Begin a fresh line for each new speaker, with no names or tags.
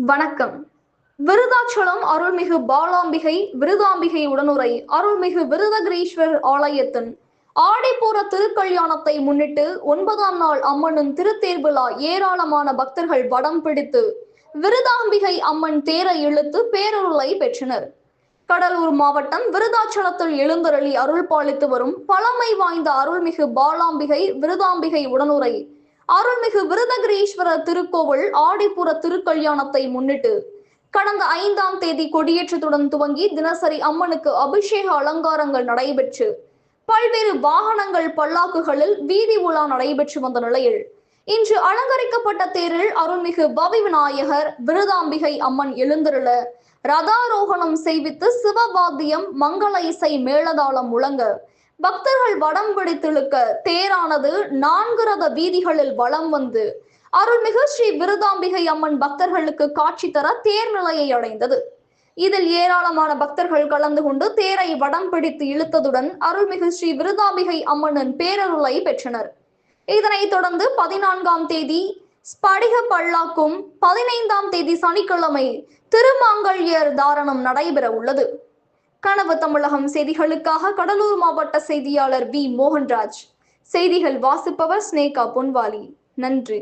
வணக்கம். விருதாச்சலம் அருள்மிகு பாலாம்பிகை விருதாம்பிகை உடனுரை அருள்மிகு விருதகிரீஸ்வரர் ஆலயத்தின் ஆடிப்பூர திருக்கல்யாணத்தை முன்னிட்டு 9ஆம் நாள் அம்மனின் திருத்தேர் விழா ஏராளமான பக்தர்கள் வடம் பிடித்து விருதாம்பிகை அம்மன் தேரை இழுத்து பேரருளை பெற்றனர். கடலூர் மாவட்டம் விருதாச்சலத்தில் எழுந்தருளி அருள் பாலித்து வரும் பழமை வாய்ந்த அருள்மிகு பாலாம்பிகை விருதாம்பிகை உடனுரை அருள்மிகு விருதகிரீஸ்வரர் திருக்கோவில் ஆடிப்புற திருக்கல்யாணத்தை முன்னிட்டு கடந்த 5ஆம் தேதி கொடியேற்றத்துடன் துவங்கி தினசரி அம்மனுக்கு அபிஷேக அலங்காரங்கள் நடைபெற்று பல்வேறு வாகனங்கள் பல்லாக்குகளில் வீதி உலா நடைபெற்று வந்த நிலையில் இன்று அலங்கரிக்கப்பட்ட தேரில் அருள்மிகு பவி விநாயகர் விருதாம்பிகை அம்மன் எழுந்தருள ரதாரோகணம் செய்வித்து சிவவாத்தியம் மங்கள இசை மேளதாளம் முழங்க பக்தர்கள் வடம் பிடித்திழுக்க தேரானது 4 ரத வீதிகளில் வலம் வந்து அருள்மிகு ஸ்ரீ விருதாம்பிகை அம்மன் பக்தர்களுக்கு காட்சி தர தேர் நிலையை அடைந்தது. இதில் ஏராளமான பக்தர்கள் கலந்து கொண்டு தேரை வடம் பிடித்து இழுத்ததுடன் அருள்மிகு ஸ்ரீ விருதாம்பிகை அம்மனின் பேரருளை பெற்றனர். இதனைத் தொடர்ந்து 14ஆம் தேதி ஸ்படிக பல்லாக்கும் 15ஆம் தேதி சனிக்கிழமை திருமாங்கல்யர் தாரணம் நடைபெற உள்ளது. கனவு தமிழகம் செய்திகளுக்காக கடலூர் மாவட்ட செய்தியாளர் வி மோகன்ராஜ். செய்திகள் வாசிப்பவர் ஸ்னேகா பொன்வாலி. நன்றி.